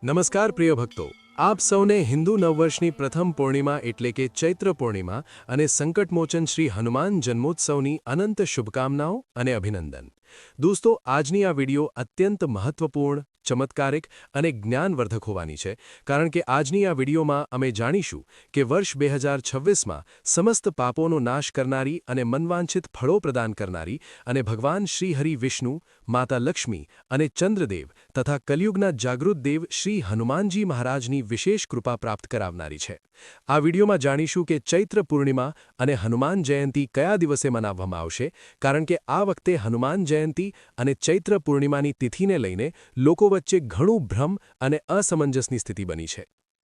નમસ્કાર પ્રિય ભક્તો, આપ સૌને હિન્દુ નવવર્ષની પ્રથમ પૂર્ણિમા એટલે કે ચૈત્ર પૂર્ણિમા અને સંકટમોચન શ્રી હનુમાન જન્મોત્સવની અનંત શુભકામનાઓ અને અભિનંદન। દોસ્તો, આજની આ વિડિયો અત્યંત મહત્વપૂર્ણ, ચમત્કારિક અને જ્ઞાનવર્ધક હોવાની છે, કારણ કે આજની આ વિડિયોમાં અમે જાણીશું કે વર્ષ 2026માં સમસ્ત પાપોનો નાશ કરનારી અને મનવાંછિત ફળો પ્રદાન કરનારી અને ભગવાન શ્રી હરિ વિષ્ણુ, માતા લક્ષ્મી અને ચંદ્રદેવ તથા કલિયુગના જાગૃત દેવ શ્રી હનુમાનજી મહારાજની વિશેષ કૃપા પ્રાપ્ત કરાવનારી છે। આ વિડિયોમાં જાણીશું કે ચૈત્ર પૂર્ણિમા અને હનુમાન જયંતી કયા દિવસે મનાવવામાં આવશે, કારણ કે આ વખતે હનુમાન જયંતી અને ચૈત્ર પૂર્ણિમાની તિથિને લઈને લોકો વચ્ચે ઘણું ભ્રમ અને અસમંજસની સ્થિતિ બની છે।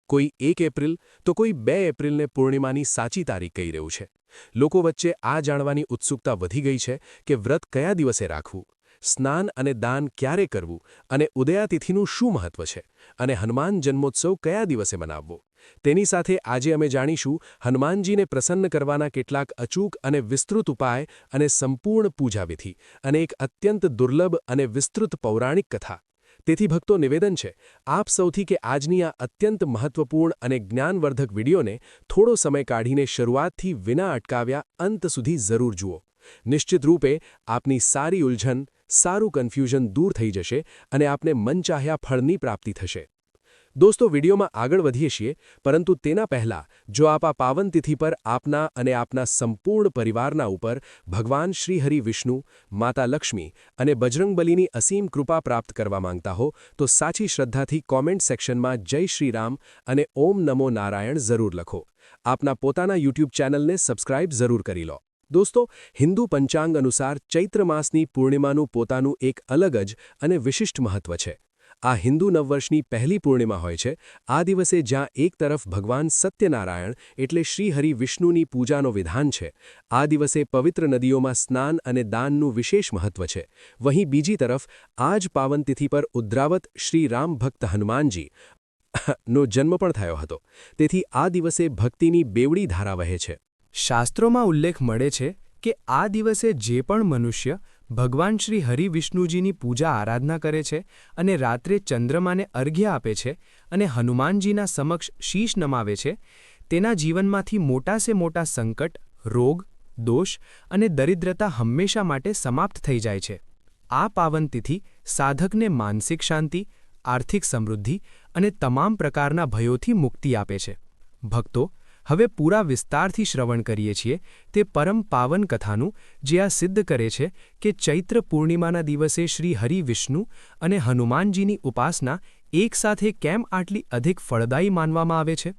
કોઈ 1 એપ્રિલ તો કોઈ 2 એપ્રિલને પૂર્ણિમાની સાચી તારીખ કહી રહ્યું છે। લોકો વચ્ચે આ જાણવાની ઉત્સુકતા વધી ગઈ છે કે વ્રત કયા દિવસે રાખવું, સ્નાન અને દાન ક્યારે કરવું અને ઉદયાતિથિનું શું મહત્વ છે અને હનુમાન જન્મોત્સવ કયા દિવસે મનાવવો। તેની સાથે આજે અમે જાણીશું હનુમાનજીને પ્રસન્ન કરવાના કેટલાક અચૂક અને વિસ્તૃત ઉપાય અને સંપૂર્ણ પૂજાવિધિ અને એક અત્યંત દુર્લભ અને વિસ્તૃત પૌરાણિક કથા। તેથી ભક્તો, નિવેદન છે, આપ સૌથી કે આજની આ અત્યંત મહત્વપૂર્ણ અને જ્ઞાનવર્ધક વિડિયોને થોડો સમય કાઢીને શરૂઆતથી વિના અટકાવ્યા અંત સુધી જરૂર જુઓ। નિશ્ચિત રૂપે આપની સારી ઉલઝન, સારું કન્ફ્યુઝન દૂર થઈ જશે અને આપને મનચાહ્યા ફળની પ્રાપ્તિ થશે। દોસ્તો, વિડિયોમાં આગળ વધીએ છીએ, પરંતુ તેના પહેલાં જો આપ આ પાવન તિથિ પર આપના અને આપના સંપૂર્ણ પરિવારના ઉપર ભગવાન શ્રી હરિ વિષ્ણુ, માતા લક્ષ્મી અને બજરંગબલીની અસીમ કૃપા પ્રાપ્ત કરવા માંગતા હો તો સાચી શ્રદ્ધાથી કોમેન્ટ સેક્શનમાં જય શ્રી રામ અને ઓમ નમો નારાયણ જરૂર લખો। આપના પોતાના યુટ્યુબ ચેનલને સબસ્ક્રાઇબ જરૂર કરી લો। દોસ્તો, હિન્દુ પંચાંગ અનુસાર ચૈત્ર માસની પૂર્ણિમાનું પોતાનું એક અલગ જ અને વિશિષ્ટ મહત્વ છે। આ હિન્દુ નવવર્ષની પહેલી પૂર્ણિમા હોય છે। આ દિવસે જ્યાં એક તરફ ભગવાન સત્યનારાયણ એટલે શ્રી હરિ વિષ્ણુની પૂજાનો વિધાન છે, આ દિવસે પવિત્ર નદીઓમાં સ્નાન અને દાનનું વિશેષ મહત્વ છે, વहीं બીજી તરફ આ જ પાવન તિથિ પર ઉદ્રાવત શ્રી રામ ભક્ત હનુમાનજી નો જન્મ પણ થયો હતો। તેથી આ દિવસે ભક્તિની બેવડી ધારા વહે છે। શાસ્ત્રોમાં ઉલ્લેખ મળે છે કે આ દિવસે જે પણ મનુષ્ય ભગવાન શ્રી હરિ વિષ્ણુજીની પૂજા આરાધના કરે છે અને રાત્રે ચંદ્રમાને અર્ઘ્ય આપે છે અને હનુમાનજીના સમક્ષ શીશ નમાવે છે, તેના જીવનમાંથી મોટા સે મોટા સંકટ, રોગ, દોષ અને દરિદ્રતા હંમેશા માટે સમાપ્ત થઈ જાય છે। આ પાવન તિથિ સાધકને માનસિક શાંતિ, આર્થિક સમૃદ્ધિ અને તમામ પ્રકારના ભયોથી મુક્તિ આપે છે। ભક્તો, હવે પૂરા વિસ્તારથી શ્રવણ કરીએ છીએ તે પરમ પાવન કથાનું, જે આ સિદ્ધ કરે છે કે ચૈત્ર પૂર્ણિમાના દિવસે શ્રી હરિ વિષ્ણુ અને હનુમાનજીની ઉપાસના એકસાથે કેમ આટલી અધિક ફળદાયી માનવામાં આવે છે।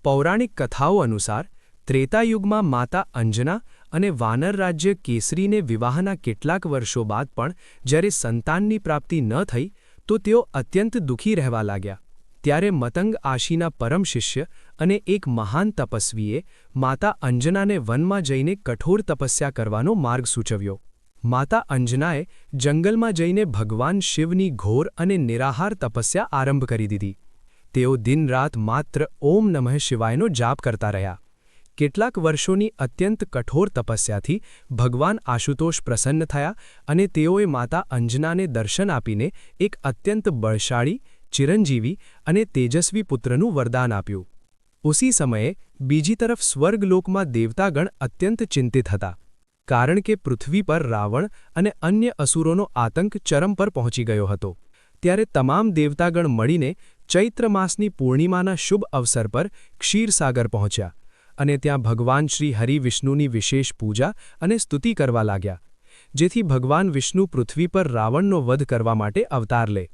પૌરાણિક કથાઓ અનુસાર ત્રેતાયુગમાં માતા અંજના અને વાનર રાજ્ય કેસરીને વિવાહના કેટલાક વર્ષો બાદ પણ જ્યારે સંતાનની પ્રાપ્તિ ન થઈ તો તેઓ અત્યંત દુઃખી રહેવા લાગ્યા। ત્યારે મતંગ આશીના પરમ શિષ્ય અને એક મહાન તપસ્વીએ માતા અંજનાને વનમાં જઈને કઠોર તપસ્યા કરવાનો માર્ગ સૂચવ્યો। માતા અંજનાએ જંગલમાં જઈને ભગવાન શિવની ઘોર અને નિરાહાર તપસ્યા આરંભ કરી દીધી। તેઓ દિન-રાત માત્ર ઓમ નમઃ શિવાયનો જાપ કરતા રહ્યા। કેટલાક વર્ષોની અત્યંત કઠોર તપસ્યાથી ભગવાન આશુતોષ પ્રસન્ન થયા અને તેઓએ માતા અંજનાને દર્શન આપીને એક અત્યંત બળશાળી, ચિરંજીવી અને તેજસ્વી પુત્રનું વરદાન આપ્યું। ઉસી સમયે બીજી તરફ સ્વર્ગલોકમાં દેવતાગણ અત્યંત ચિંતિત હતા, કારણ કે પૃથ્વી પર રાવણ અને અન્ય અસુરોનો આતંક ચરમ પર પહોંચી ગયો હતો। ત્યારે તમામ દેવતાગણ મળીને ચૈત્ર માસની પૂર્ણિમાના શુભ અવસર પર ક્ષીરસાગર પહોંચ્યા અને ત્યાં ભગવાન શ્રી હરિ વિષ્ણુની વિશેષ પૂજા અને સ્તુતિ કરવા લાગ્યા, જેથી ભગવાન વિષ્ણુ પૃથ્વી પર રાવણનો વધ કરવા માટે અવતાર લે।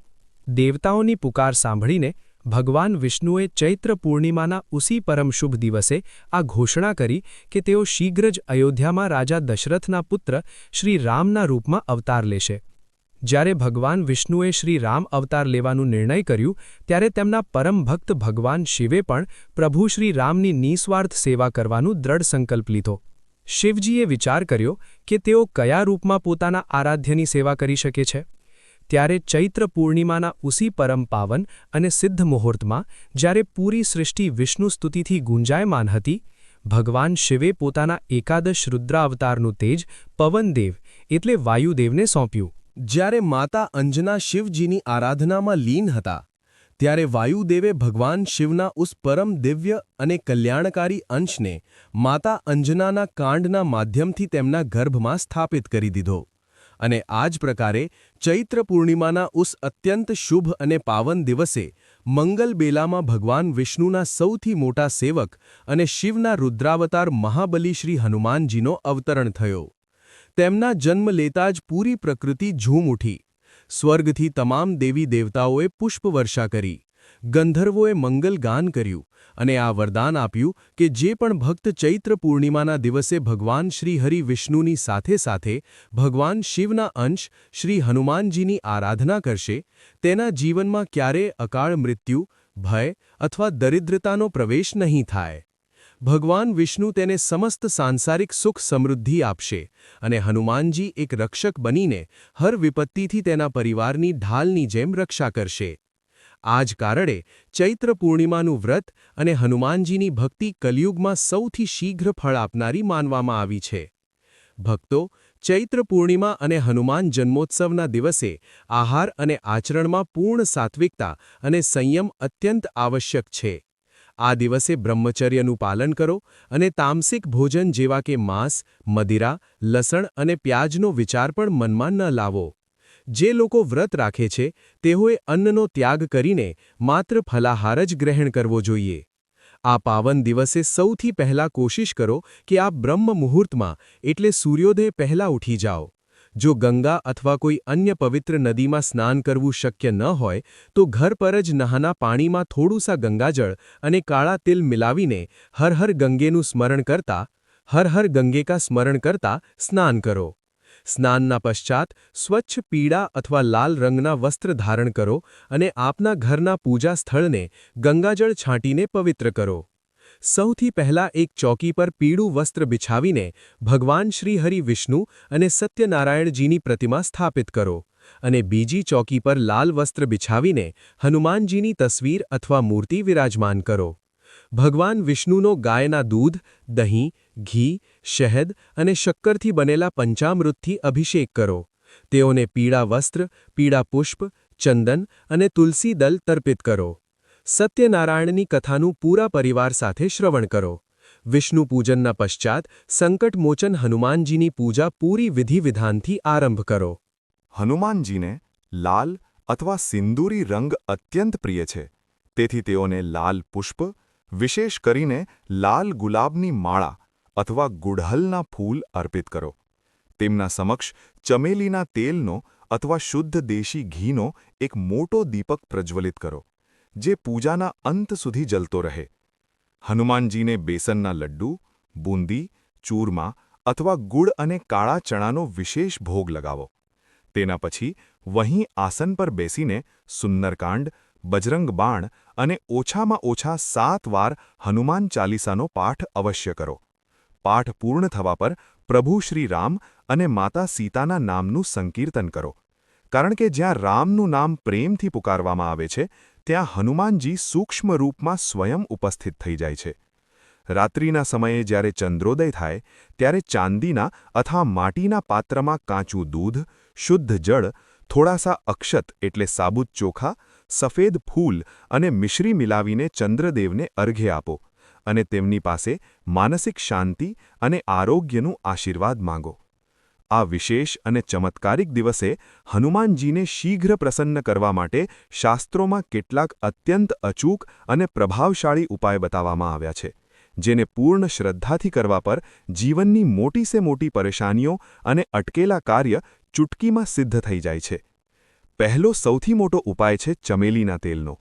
દેવતાઓની પુકાર સાંભળીને ભગવાન વિષ્ણુએ ચૈત્ર પૂર્ણિમાના ઉસી પરમ શુભ દિવસે આ ઘોષણા કરી કે તેઓ શીઘ્ર જ અયોધ્યામાં રાજા દશરથના પુત્ર શ્રી રામના રૂપમાં અવતાર લેશે। જ્યારે ભગવાન વિષ્ણુએ શ્રી રામ અવતાર લેવાનું નિર્ણય કર્યું ત્યારે તેમના પરમ ભક્ત ભગવાન શિવે પણ પ્રભુ શ્રી રામની નિસ્વાર્થ સેવા કરવાનું દ્રઢ સંકલ્પ લીધો। શિવજીએ વિચાર કર્યો કે તેઓ કયા રૂપમાં પોતાના આરાધ્યની સેવા કરી શકે છે। ત્યારે ચૈત્ર પૂર્ણિમાના ઉસી પરમ પાવન અને સિદ્ધ મુહૂર્તમાં જ્યારે પૂરી સૃષ્ટિ વિષ્ણુ સ્તુતિથી ગુંજાયમાન હતી, ભગવાન શિવે પોતાના એકાદશ રુદ્રાવતારનું તેજ પવનદેવ એટલે વાયુદેવને સોંપ્યું। જ્યારે માતા અંજના શિવજીની આરાધનામાં લીન હતા ત્યારે વાયુદેવે ભગવાન શિવના ઉસ પરમ દિવ્ય અને કલ્યાણકારી અંશને માતા અંજનાના કાંડના માધ્યમથી તેમના ગર્ભમાં સ્થાપિત કરી દીધો અને આ જ પ્રકારે ચૈત્ર પૂર્ણિમાના ઉસ અત્યંત શુભ અને પાવન દિવસે મંગલ બેલામાં ભગવાન વિષ્ણુના સૌથી મોટા સેવક અને શિવના રુદ્રાવતાર મહાબલી શ્રી હનુમાનજીનો અવતરણ થયો. તેમના જન્મ લેતા જ પૂરી પ્રકૃતિ ઝૂમ ઉઠી. સ્વર્ગથી તમામ દેવી દેવતાઓએ પુષ્પવર્ષા કરી, ગંધર્વોએ મંગલગાન કર્યું અને આ વરદાન આપ્યું કે જે પણ ભક્ત ચૈત્ર પૂર્ણિમાના દિવસે ભગવાન શ્રી હરિ વિષ્ણુની સાથે સાથે ભગવાન શિવના અંશ શ્રી હનુમાનજીની આરાધના કરશે, તેના જીવનમાં ક્યારેય અકાળ મૃત્યુ, ભય અથવા દરિદ્રતાનો પ્રવેશ નહીં થાય. ભગવાન વિષ્ણુ તેને સમસ્ત સાંસારિક સુખ સમૃદ્ધિ આપશે અને હનુમાનજી એક રક્ષક બનીને હર વિપત્તિથી તેના પરિવારની ઢાલની જેમ રક્ષા કરશે. આ જ કારણે ચૈત્ર પૂર્ણિમાનું વ્રત અને હનુમાનજીની ભક્તિ કલિયુગમાં સૌથી શીઘ્ર ફળ આપનારી માનવામાં આવી છે. ભક્તો, ચૈત્ર પૂર્ણિમા અને હનુમાન જન્મોત્સવના દિવસે આહાર અને આચરણમાં પૂર્ણ સાત્વિકતા અને સંયમ અત્યંત આવશ્યક છે. આ દિવસે બ્રહ્મચર્યનું પાલન કરો અને તામસિક ભોજન જેવા કે માંસ, મદિરા, લસણ અને પ્યાજનો વિચાર પણ મનમાં ન લાવો. જે લોકો વ્રત રાખે છે તેઓએ અન્નનો ત્યાગ કરીને માત્ર ફલાહાર જ ગ્રહણ કરવો જોઈએ. આ પાવન દિવસે સૌથી પહેલા કોશિશ કરો કે આપ બ્રહ્મ મુહૂર્તમાં એટલે સૂર્યોદય પહેલા ઉઠી જાઓ. જો ગંગા અથવા કોઈ અન્ય પવિત્ર નદીમાં સ્નાન કરવું શક્ય ન હોય તો ઘર પર જ નહાના પાણીમાં થોડુંસા ગંગાજળ અને કાળા તિલ મિલાવીને હર હર ગંગેનું સ્મરણ કરતા, હર હર ગંગે કા સ્મરણ કરતા સ્નાન કરો. સ્નાનના પશ્ચાત સ્વચ્છ પીળા અથવા લાલ રંગના વસ્ત્ર ધારણ કરો અને આપના ઘરના પૂજા સ્થળને ગંગાજળ છાંટીને પવિત્ર કરો. સૌથી પહેલા એક ચોકી પર પીળું વસ્ત્ર બિછાવીને ભગવાન શ્રી હરિ વિષ્ણુ અને સત્યનારાયણજીની પ્રતિમા સ્થાપિત કરો અને બીજી ચોકી પર લાલ વસ્ત્ર બિછાવીને હનુમાનજીની તસવીર અથવા મૂર્તિ વિરાજમાન કરો. ભગવાન વિષ્ણુનો ગાયના દૂધ, દહીં, ઘી, શહેદ અને શક્કરથી બનેલા પંચામૃતથી અભિષેક કરો. તેઓને પીળા વસ્ત્ર, પીળા પુષ્પ, ચંદન અને તુલસી દલ તર્પિત કરો. સત્યનારાયણની કથાનું પૂરા પરિવાર સાથે શ્રવણ કરો. વિષ્ણુ પૂજનના પશ્ચાત સંકટમોચન હનુમાનજીની પૂજા પૂરી વિધિ-વિધાનથી આરંભ કરો. હનુમાનજીને લાલ અથવા સિંદૂરી રંગ અત્યંત પ્રિય છે, તેથી તેઓને લાલ પુષ્પ, વિશેષ કરીને લાલ ગુલાબની માળા અથવા ગુડહલના ફૂલ અર્પિત કરો. તેમના સમક્ષ ચમેલીના તેલનો અથવા શુદ્ધ દેશી ઘીનો એક મોટો દીપક પ્રજ્વલિત કરો, જે પૂજાના અંત સુધી જલતો રહે. હનુમાનજીને બેસનના લડ્ડુ, બૂંદી, ચૂરમા અથવા ગુડ અને કાળા ચણાનો વિશેષ ભોગ લગાવો. તેના પછી વહીં આસન પર બેસીને સુંદરકાંડ, બજરંગ બાણ અને ઓછામાં ઓછા 7 વાર હનુમાન ચાલીસાનો પાઠ અવશ્ય કરો. પાઠ પૂર્ણ થવા પર પ્રભુ શ્રી રામ અને માતા સીતાના નામનું સંકીર્તન કરો, કારણ કે જ્યાં રામનું નામ પ્રેમથી પુકારવામાં આવે છે ત્યાં હનુમાનજી સૂક્ષ્મ રૂપમાં સ્વયં ઉપસ્થિત થઈ જાય છે. રાત્રિના સમયે જ્યારે ચંદ્રોદય થાય ત્યારે ચાંદીના અથવા માટીના પાત્રમાં કાચું દૂધ, શુદ્ધ જળ, થોડાસા અક્ષત એટલે સાબુત ચોખા, સફેદ ફૂલ અને મિશ્રી મિલાવીને ચંદ્રદેવને અર્ઘ્ય આપો અને તેમની પાસે માનસિક શાંતિ અને આરોગ્યનું આશીર્વાદ માંગો. આ વિશેષ અને ચમત્કારિક દિવસે હનુમાનજીને શીઘ્ર પ્રસન્ન કરવા માટે શાસ્ત્રોમાં કેટલાક અત્યંત અચૂક અને પ્રભાવશાળી ઉપાય બતાવવામાં આવ્યા છે, જેને પૂર્ણ શ્રદ્ધાથી કરવા પર જીવનની મોટી સે મોટી પરેશાનીઓ અને અટકેલા કાર્ય ચૂટકીમાં સિદ્ધ થઈ જાય છે. પહેલો સૌથી મોટો ઉપાય છે ચમેલીના તેલનો.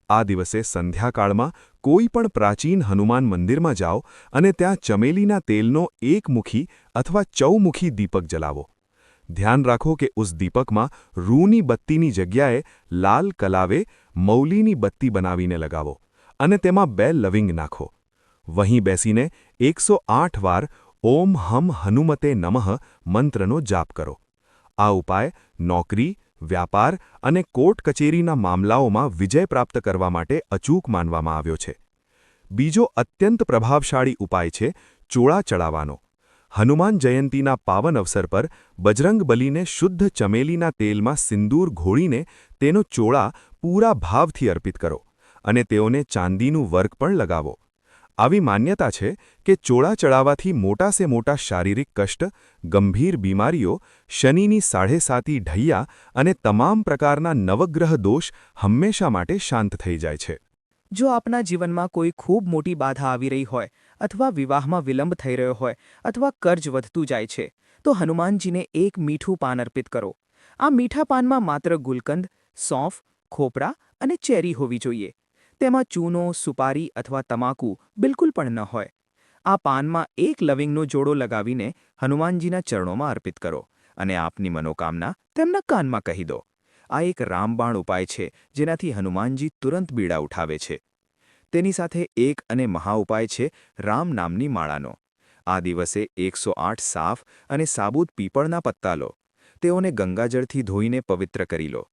આ દિવસે સંધ્યાકાળમાં કોઈ પણ પ્રાચીન હનુમાન મંદિરમાં જાઓ અને ત્યાં ચમેલીના તેલનો એકમુખી અથવા ચૌમુખી દીપક જલાવો. ધ્યાન રાખો કે ઉસ દીપકમાં રૂની બત્તીની જગ્યાએ લાલ કલાવે મૌલીની બત્તી બનાવીને લગાવો અને તેમાં 2 લવિંગ નાખો. વहीं બેસીને 108 વાર ઓમ હમ હનુમતે નમઃ મંત્રનો જાપ કરો. આ ઉપાય નોકરી, વ્યાપાર અને કોર્ટ કચેરીના મામલાઓમાં વિજય પ્રાપ્ત કરવા માટે અચૂક માનવામાં આવ્યો છે. બીજો અત્યંત પ્રભાવશાળી ઉપાય છે ચોળા ચડાવવાનો. હનુમાન જયંતીના પાવન અવસર પર બજરંગબલીને શુદ્ધ ચમેલીના તેલમાં સિંદૂર ઘોળીને તેનો ચોળા પૂરા ભાવથી અર્પિત કરો અને તેઓને ચાંદીનું વર્ક પણ લગાવો. આવી માન્યતા છે કે ચોળા ચડાવવાથી મોટા સે મોટા શારીરિક કષ્ટ, ગંભીર બીમારીઓ, શનિની 7.5 ઢૈયા અને તમામ પ્રકારના નવગ્રહ દોષ હંમેશા માટે શાંત થઈ જાય છે. જો આપના જીવનમાં કોઈ ખૂબ મોટી બાધા આવી રહી હોય અથવા વિવાહમાં વિલંબ થઈ રહ્યો હોય અથવા કર્જ વધતું જાય છે તો હનુમાનજીને એક મીઠું પાન અર્પિત કરો. આ મીઠા પાનમાં માત્ર ગુલકંદ, સૌંફ, ખોપરા અને ચેરી હોવી જોઈએ. તેમાં ચૂનો, સુપારી અથવા તમાકુ બિલકુલ પણ ન હોય. આ પાનમાં એક લવિંગનો જોડો લગાવીને હનુમાનજીના ચરણોમાં અર્પિત કરો અને આપની મનોકામના તેમના કાનમાં કહી દો. આ એક રામબાણ ઉપાય છે જેનાથી હનુમાનજી તુરંત બીડા ઉઠાવે છે. તેની સાથે એક અને મહાઉપાય છે રામ નામની માળાનો. આ દિવસે 108 સાફ અને સાબુત પીપળના પત્તા લો. તેઓને ગંગાજળથી ધોઈને પવિત્ર કરી લો.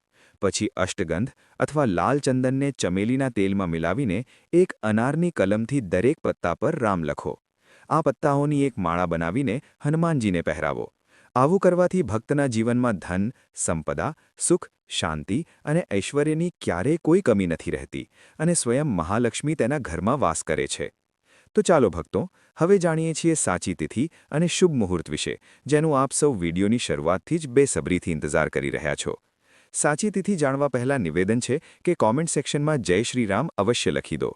પછી અષ્ટગંધ અથવા લાલ ચંદનને ચમેલીના તેલમાં મિલાવીને એક અનારની કલમથી દરેક પત્તા પર રામ લખો. આ પત્તાઓની એક માળા બનાવીને હનુમાનજીને પહેરાવો. આવું કરવાથી ભક્તના જીવનમાં ધન, સંપદા, સુખ, શાંતિ અને ઐશ્વર્યની ક્યારેય કોઈ કમી નથી રહેતી અને સ્વયં મહાલક્ષ્મી તેના ઘરમાં વાસ કરે છે. તો ચાલો ભક્તો, હવે જાણીએ છીએ સાચી તિથિ અને શુભ મુહૂર્ત વિશે, જેનું આપ સૌ વિડીયોની શરૂઆતથી જ બેસબરીથી ઇંતજાર કરી રહ્યા છો. સાચી તિથિ જાણવા પહેલાં નિવેદન છે કે કોમેન્ટ સેક્શનમાં જય શ્રી રામ અવશ્ય લખી દો.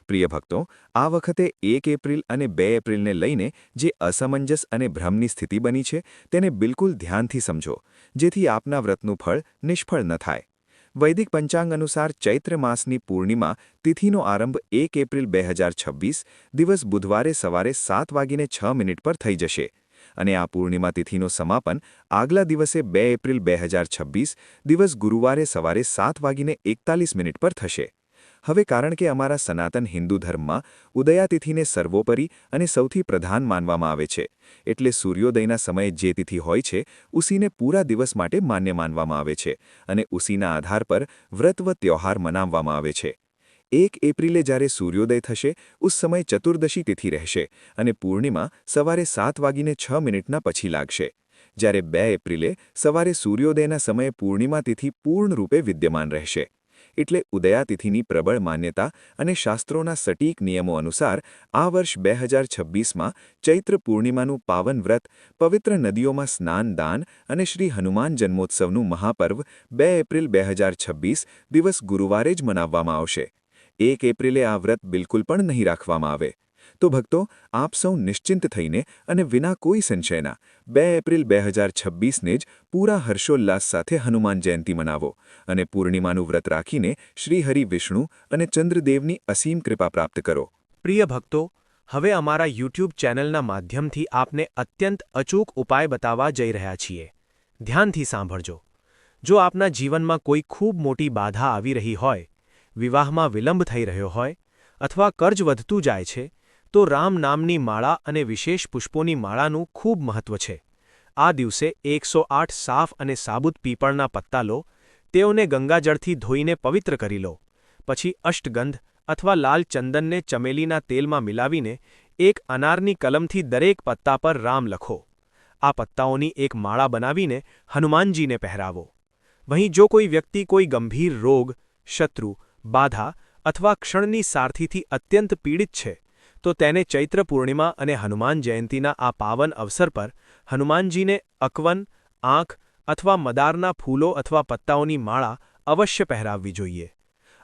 પ્રિય ભક્તો, આ વખતે 1 એપ્રિલ અને 2 એપ્રિલને લઈને જે અસમંજસ અને ભ્રમની સ્થિતિ બની છે તેને બિલકુલ ધ્યાનથી સમજો, જેથી આપના વ્રતનું ફળ નિષ્ફળ ન થાય. વૈદિક પંચાંગ અનુસાર ચૈત્ર માસની પૂર્ણિમા તિથિનો આરંભ 1 એપ્રિલ 2026 દિવસ બુધવારે સવારે 7:06 પર થઈ જશે અને આ પૂર્ણિમા તિથિનો સમાપન આગલા દિવસે 2 એપ્રિલ 2026 દિવસ ગુરુવારે સવારે 7:41 પર થશે. હવે કારણ કે અમારા સનાતન હિન્દુ ધર્મમાં ઉદયાતિથિને સર્વોપરી અને સૌથી પ્રધાન માનવામાં આવે છે, એટલે સૂર્યોદયના સમયે જે તિથિ હોય છે ઉસીને પૂરા દિવસ માટે માન્ય માનવામાં આવે છે અને ઉસીના આધાર પર વ્રત વ ત્યોહાર મનાવવામાં આવે છે. 1 એપ્રિલે જ્યારે સૂર્યોદય થશે ઉસ સમય ચતુર્દશી તિથિ રહેશે અને પૂર્ણિમા સવારે 7:06 પછી લાગશે. જ્યારે 2 એપ્રિલે સવારે સૂર્યોદયના સમયે પૂર્ણિમા તિથિ પૂર્ણ રૂપે વિદ્યમાન રહેશે. એટલે ઉદયાતિથિની પ્રબળ માન્યતા અને શાસ્ત્રોના સટીક નિયમો અનુસાર આ વર્ષ 2026માં ચૈત્ર પૂર્ણિમાનું પાવન વ્રત, પવિત્ર નદીઓમાં સ્નાન દાન અને શ્રી હનુમાન જન્મોત્સવનું મહાપર્વ 2 એપ્રિલ 2026 દિવસ ગુરુવારે જ મનાવવામાં આવશે. 1 એપ્રિલે આ વ્રત બિલકુલ પણ નહીં રાખવામાં આવે. તો ભક્તો, આપ સૌ નિશ્ચિંત થઈને અને વિના કોઈ સંશયના 2 એપ્રિલ 2026ને જ પૂરા હર્ષોલ્લાસ સાથે હનુમાન જયંતી મનાવો અને પૂર્ણિમાનું વ્રત રાખીને શ્રી હરિ વિષ્ણુ અને ચંદ્રદેવની અસીમ કૃપા પ્રાપ્ત કરો. પ્રિય ભક્તો, હવે અમારા યુટ્યુબ ચેનલના માધ્યમથી આપને અત્યંત અચૂક ઉપાય બતાવવા જઈ રહ્યા છીએ. ધ્યાનથી સાંભળજો. જો આપના જીવનમાં કોઈ ખૂબ મોટી બાધા આવી રહી હોય, વિવાહમાં વિલંબ થઈ રહ્યો હોય અથવા કર્જ વધતું જાય છે, તો રામ નામની માળા અને વિશેષ પુષ્પોની માળાનું ખૂબ મહત્વ છે. આ દિવસે 108 સાફ અને સાબુત પીપળના પત્તા લો. તેઓને ગંગાજળથી ધોઈને પવિત્ર કરી લો. પછી અષ્ટગંધ અથવા લાલ ચંદનને ચમેલીના તેલમાં મિલાવીને એક અનારની કલમથી દરેક પત્તા પર રામ લખો. આ પત્તાઓની એક માળા બનાવીને હનુમાનજીને પહેરાવો. વहीं જો કોઈ વ્યક્તિ કોઈ ગંભીર રોગ, શત્રુ, બાધા અથવા ક્ષણની સારથીથી અત્યંત પીડિત છે, તો તેને ચૈત્ર પૂર્ણિમા અને હનુમાન જયંતીના આ પાવન અવસર પર હનુમાનજીને અકવન, આંખ અથવા મદારના ફૂલો અથવા પત્તાઓની માળા અવશ્ય પહેરાવવી જોઈએ.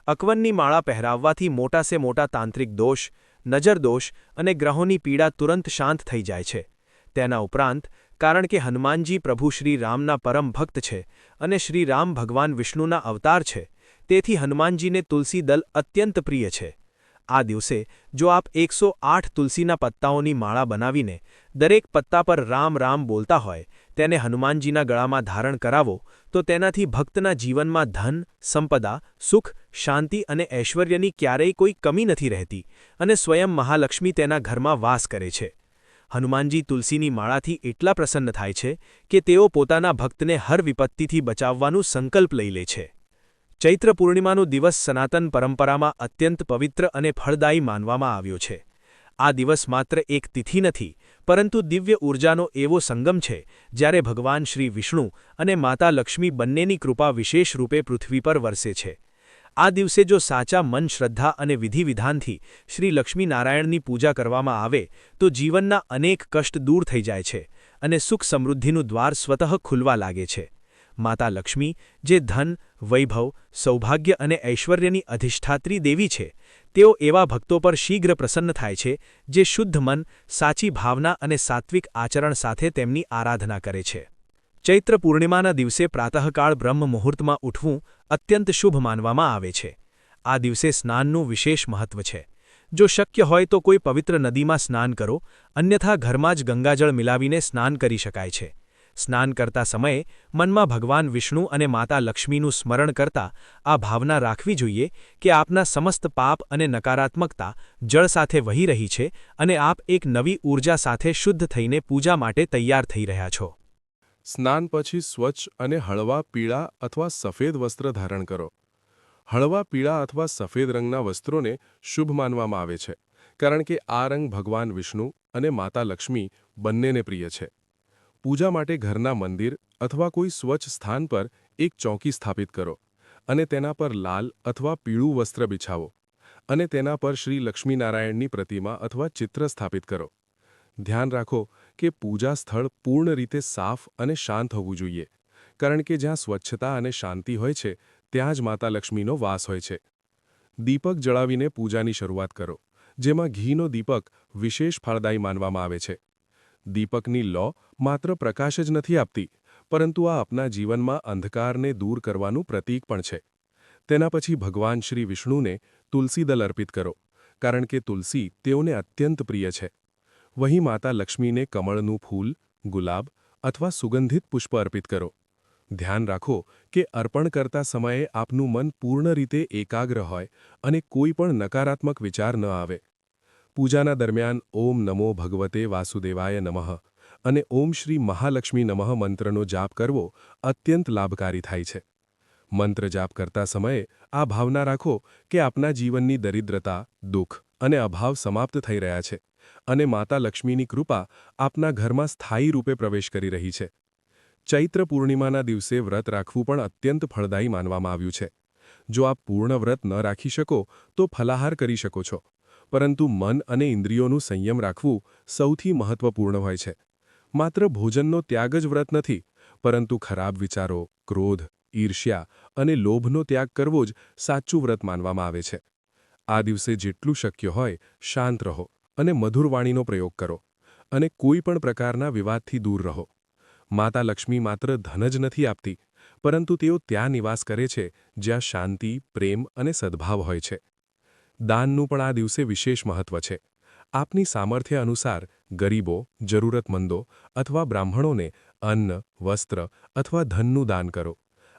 અકવનની માળા પહેરાવવાથી મોટા સે મોટા તાંત્રિક દોષ, નજર દોષ અને ગ્રહોની પીડા તુરંત શાંત થઈ જાય છે. તેના ઉપરાંત, કારણ કે હનુમાનજી પ્રભુ શ્રી રામના પરમ ભક્ત છે અને શ્રી રામ ભગવાન વિષ્ણુના અવતાર છે, તેથી હનુમાનજીને તુલસી દલ અત્યંત પ્રિય છે. આ દિવસે જો આપ 108 તુલસીના પત્તાઓની માળા બનાવીને દરેક પત્તા પર રામ રામ બોલતા હોય, તેને હનુમાનજીના ગળામાં ધારણ કરાવો, તો તેનાથી ભક્તના જીવનમાં ધન, સંપદા, સુખ, શાંતિ અને ઐશ્વર્યની ક્યારેય કોઈ કમી નથી રહેતી અને સ્વયં મહાલક્ષ્મી તેના ઘરમાં વાસ કરે છે. હનુમાનજી તુલસીની માળાથી એટલા પ્રસન્ન થાય છે કે તેઓ પોતાના ભક્તને હર વિપત્તિથી બચાવવાનું સંકલ્પ લઈ લે છે. ચૈત્ર પૂર્ણિમાનો દિવસ સનાતન પરંપરામાં અત્યંત પવિત્ર અને ફળદાયી માનવામાં આવ્યો છે. આ દિવસ માત્ર એક તિથિ નથી, પરંતુ દિવ્ય ઊર્જાનો એવો સંગમ છે જ્યારે ભગવાન શ્રી વિષ્ણુ અને માતા લક્ષ્મી બંનેની કૃપા વિશેષ રૂપે પૃથ્વી પર વરસે છે. આ દિવસે જો સાચા મન, શ્રદ્ધા અને વિધિવિધાનથી શ્રી લક્ષ્મીનારાયણની પૂજા કરવામાં આવે તો જીવનના અનેક કષ્ટ દૂર થઈ જાય છે અને સુખ સમૃદ્ધિનું દ્વાર સ્વતઃ ખુલવા લાગે છે. માતા લક્ષ્મી, જે ધન, વૈભવ, સૌભાગ્ય અને ઐશ્વર્યની અધિષ્ઠાત્રી દેવી છે, તેઓ એવા ભક્તો પર શીઘ્ર પ્રસન્ન થાય છે જે શુદ્ધ મન, સાચી ભાવના અને સાત્વિક આચરણ સાથે તેમની આરાધના કરે છે. ચૈત્ર પૂર્ણિમાના દિવસે પ્રાતઃકાળ બ્રહ્મ મુહૂર્તમાં ઉઠવું અત્યંત શુભ માનવામાં આવે છે. આ દિવસે સ્નાનનું વિશેષ મહત્વ છે. જો શક્ય હોય તો કોઈ પવિત્ર નદીમાં સ્નાન કરો, અન્યથા ઘરમાં જ ગંગાજળ મિલાવીને સ્નાન કરી શકાય છે. સ્નાન કરતા સમયે મનમાં ભગવાન વિષ્ણુ અને માતા લક્ષ્મીનું સ્મરણ કરતા આ ભાવના રાખવી જોઈએ કે આપના સમસ્ત પાપ અને નકારાત્મકતા જળ સાથે વહી રહી છે અને આપ એક નવી ઊર્જા સાથે શુદ્ધ થઈને પૂજા માટે તૈયાર થઈ રહ્યા છો. સ્નાન પછી સ્વચ્છ અને હળવા પીળા અથવા સફેદ વસ્ત્ર ધારણ કરો. હળવા પીળા અથવા સફેદ રંગના વસ્ત્રોને શુભ માનવામાં આવે છે, કારણ કે આ રંગ ભગવાન વિષ્ણુ અને માતા લક્ષ્મી બંનેને પ્રિય છે. પૂજા માટે ઘરના મંદિર અથવા કોઈ સ્વચ્છ સ્થાન પર એક ચોકી સ્થાપિત કરો અને તેના પર લાલ અથવા પીળું વસ્ત્ર બિછાવો અને તેના પર શ્રી લક્ષ્મીનારાયણની પ્રતિમા અથવા ચિત્ર સ્થાપિત કરો. ધ્યાન રાખો કે પૂજા સ્થળ પૂર્ણ રીતે સાફ અને શાંત હોવું જોઈએ, કારણ કે જ્યાં સ્વચ્છતા અને શાંતિ હોય છે ત્યાં જ માતા લક્ષ્મીનો વાસ હોય છે. દીપક જળાવીને પૂજાની શરૂઆત કરો, જેમાં ઘીનો દીપક વિશેષ ફળદાયી માનવામાં આવે છે. દીપકની લौ માત્ર પ્રકાશ જ નથી આપતી, પરંતુ આ આપના જીવનમાં અંધકારને દૂર કરવાનું પ્રતીક પણ છે. તેના પછી ભગવાન શ્રી વિષ્ણુને તુલસી દલ અર્પિત કરો, કારણ કે તુલસી તેઓને અત્યંત પ્રિય છે. વहीं માતા લક્ષ્મીને કમળનું ફૂલ, ગુલાબ અથવા સુગંધિત પુષ્પ અર્પિત કરો. ધ્યાન રાખો કે અર્પણ કરતા સમયે આપનું મન પૂર્ણ રીતે એકાગ્ર હોય અને કોઈ પણ નકારાત્મક વિચાર ન આવે. પૂજાના દરમિયાન ઓમ નમો ભગવતે વાસુદેવાય નમઃ અને ઓમ શ્રી મહાલક્ષ્મી નમઃ મંત્રનો જાપ કરવો અત્યંત લાભકારી થાય છે. મંત્ર જાપ કરતા સમયે આ ભાવના રાખો કે આપના જીવનની દરિદ્રતા, દુઃખ અને અભાવ સમાપ્ત થઈ રહ્યા છે અને માતા લક્ષ્મીની કૃપા આપના ઘરમાં સ્થાયી રૂપે પ્રવેશ કરી રહી છે. ચૈત્ર પૂર્ણિમાના દિવસે વ્રત રાખવું પણ અત્યંત ફળદાયી માનવામાં આવ્યું છે. જો આપ પૂર્ણ વ્રત ન રાખી શકો તો ફલાહાર કરી શકો છો, પરંતુ મન અને ઇન્દ્રિયોનું સંયમ રાખવું સૌથી મહત્વપૂર્ણ હોય છે. માત્ર ભોજનનો ત્યાગ જ વ્રત નથી, પરંતુ ખરાબ વિચારો, ક્રોધ, ઈર્ષ્યા અને લોભનો ત્યાગ કરવો જ સાચું વ્રત માનવામાં આવે છે. આ દિવસે જેટલું શક્ય હોય શાંત રહો અને મધુર વાણીનો પ્રયોગ કરો અને કોઈ પણ પ્રકારના વિવાદથી દૂર રહો. માતા લક્ષ્મી માત્ર ધન જ નથી આપતી, પરંતુ તેઓ ત્યાં નિવાસ કરે છે જ્યાં શાંતિ, પ્રેમ અને સદ્ભાવ હોય છે. દાનનું પણ આ દિવસે વિશેષ મહત્વ છે. આપની સામર્થ્ય અનુસાર ગરીબો, જરૂરતમંદો અથવા બ્રાહ્મણોને અન્ન, વસ્ત્ર અથવા ધનનું દાન કરો.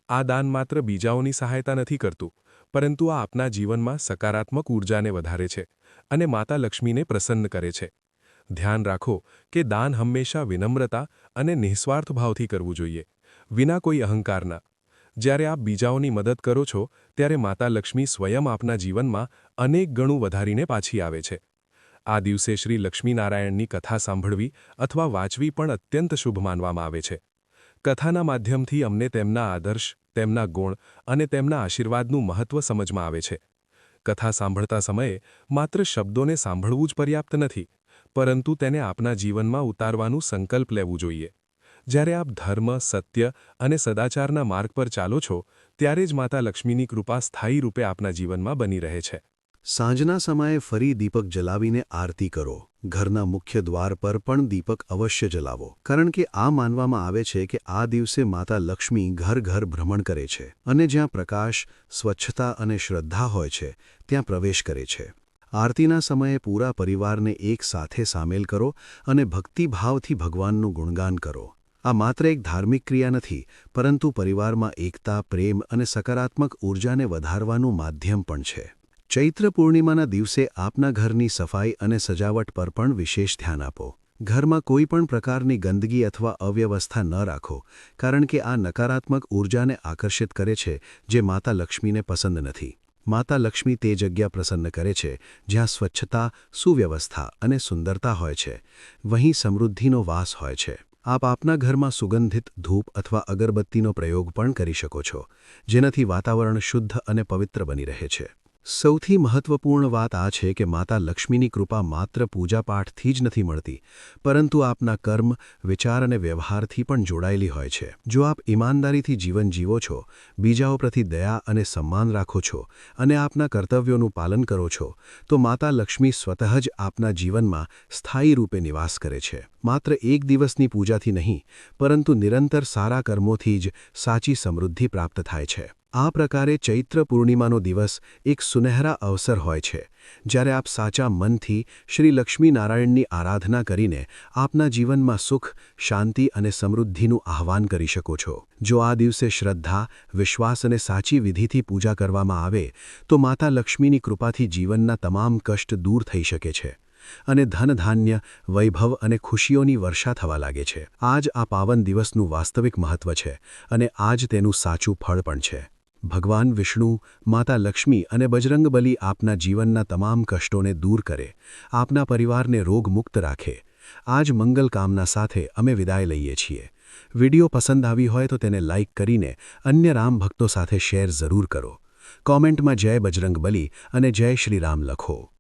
આ દાન માત્ર બીજાઓની સહાયતા નથી કરતું, પરંતુ આ આપના જીવનમાં સકારાત્મક ઊર્જાને વધારે છે અને માતા લક્ષ્મીને પ્રસન્ન કરે છે. ધ્યાન રાખો કે દાન હંમેશા વિનમ્રતા અને નિઃસ્વાર્થ ભાવથી કરવું જોઈએ, વિના કોઈ અહંકારના. જ્યારે આપ બીજાઓની મદદ કરો છો ત્યારે માતા લક્ષ્મી સ્વયં આપના જીવનમાં અનેક ગણું વધારીને પાછી આવે છે. આ દિવસે શ્રી લક્ષ્મીનારાયણની કથા સાંભળવી અથવા વાંચવી પણ અત્યંત શુભ માનવામાં આવે છે. કથાના માધ્યમથી અમને તેમના આદર્શ, તેમના ગુણ અને તેમના આશીર્વાદનું મહત્વ સમજમાં આવે છે. કથા સાંભળતા સમયે માત્ર શબ્દોને સાંભળવું જ પર્યાપ્ત નથી, પરંતુ તેને આપના જીવનમાં ઉતારવાનું સંકલ્પ લેવું જોઈએ. જ્યારે આપ ધર્મ, સત્ય અને સદાચારના માર્ગ પર ચાલો છો ત્યારે જ માતા લક્ષ્મીની કૃપા સ્થાયી રૂપે આપના જીવનમાં બની રહે છે. સાંજના સમયે ફરી દીપક જલાવીને આરતી કરો. ઘરના મુખ્ય દ્વાર પર પણ દીપક અવશ્ય જલાવો, કારણ કે આ માનવામાં આવે છે કે આ દિવસે માતા લક્ષ્મી ઘર ઘર ભ્રમણ કરે છે અને જ્યાં પ્રકાશ, સ્વચ્છતા અને શ્રદ્ધા હોય છે ત્યાં પ્રવેશ કરે છે. આરતીના સમયે પૂરા પરિવારને એક સાથે સામેલ કરો અને ભક્તિભાવથી ભગવાનનું ગુણગાન કરો. આ માત્ર એક ધાર્મિક ક્રિયા નથી, પરંતુ પરિવારમાં એકતા, પ્રેમ અને સકારાત્મક ઊર્જાને વધારવાનું માધ્યમ પણ છે. ચૈત્ર પૂર્ણિમાના દિવસે આપના ઘરની સફાઈ અને સજાવટ પર પણ વિશેષ ધ્યાન આપો. ઘરમાં કોઈ પણ પ્રકારની ગંદકી અથવા અવ્યવસ્થા ન રાખો, કારણ કે આ નકારાત્મક ઊર્જાને આકર્ષિત કરે છે જે માતા લક્ષ્મીને પસંદ નથી. માતા લક્ષ્મી તે જગ્યા પ્રસન્ન કરે છે જ્યાં સ્વચ્છતા, સુવ્યવસ્થા અને સુંદરતા હોય છે. વહીં સમૃદ્ધિનો વાસ હોય છે. આપ આપના ઘરમાં સુગંધિત ધૂપ અથવા અગરબત્તીનો પ્રયોગ પણ કરી શકો છો, જેનાથી વાતાવરણ શુદ્ધ અને પવિત્ર બની રહે છે. સૌથી મહત્વપૂર્ણ વાત આ છે કે માતા લક્ષ્મીની કૃપા માત્ર પૂજાપાઠથી જ નથી મળતી, પરંતુ આપના કર્મ, વિચાર અને વ્યવહારથી પણ જોડાયેલી હોય છે. જો આપ ઈમાનદારીથી જીવન જીવો છો, બીજાઓ પ્રતિ દયા અને સન્માન રાખો છો અને આપના કર્તવ્યોનું પાલન કરો છો, તો માતા લક્ષ્મી સ્વતઃ જ આપના જીવનમાં સ્થાયી રૂપે નિવાસ કરે છે. માત્ર એક દિવસની પૂજાથી નહીં, પરંતુ નિરંતર સારા કર્મોથી જ સાચી સમૃદ્ધિ પ્રાપ્ત થાય છે. આ પ્રકારે ચૈત્ર પૂર્ણિમાનો દિવસ એક સુનહેરા અવસર હોય છે, જ્યારે આપ સાચા મનથી શ્રી લક્ષ્મીનારાયણની આરાધના કરીને આપના જીવનમાં સુખ, શાંતિ અને સમૃદ્ધિનું આહ્વાન કરી શકો છો. જો આ દિવસે શ્રદ્ધા, વિશ્વાસ અને સાચી વિધિથી પૂજા કરવામાં આવે, તો માતા લક્ષ્મીની કૃપાથી જીવનના તમામ કષ્ટ દૂર થઈ શકે છે અને ધન-ધાન્ય, વૈભવ અને ખુશીઓની વર્ષા થવા લાગે છે. આ જ આ પાવન દિવસનું વાસ્તવિક મહત્વ છે અને આ જ તેનું સાચું ફળ પણ છે. ભગવાન વિષ્ણુ, માતા લક્ષ્મી અને બજરંગબલી આપના જીવનના તમામ કષ્ટોને દૂર કરે, આપના પરિવારને રોગમુક્ત રાખે. આ જ મંગલ કામના સાથે અમે વિદાય લઈએ છીએ. વિડિયો પસંદ આવી હોય તો તેને લાઇક કરીને અન્ય રામ ભક્તો સાથે શેર જરૂર કરો. કોમેન્ટમાં જય બજરંગબલી અને જય શ્રી રામ લખો.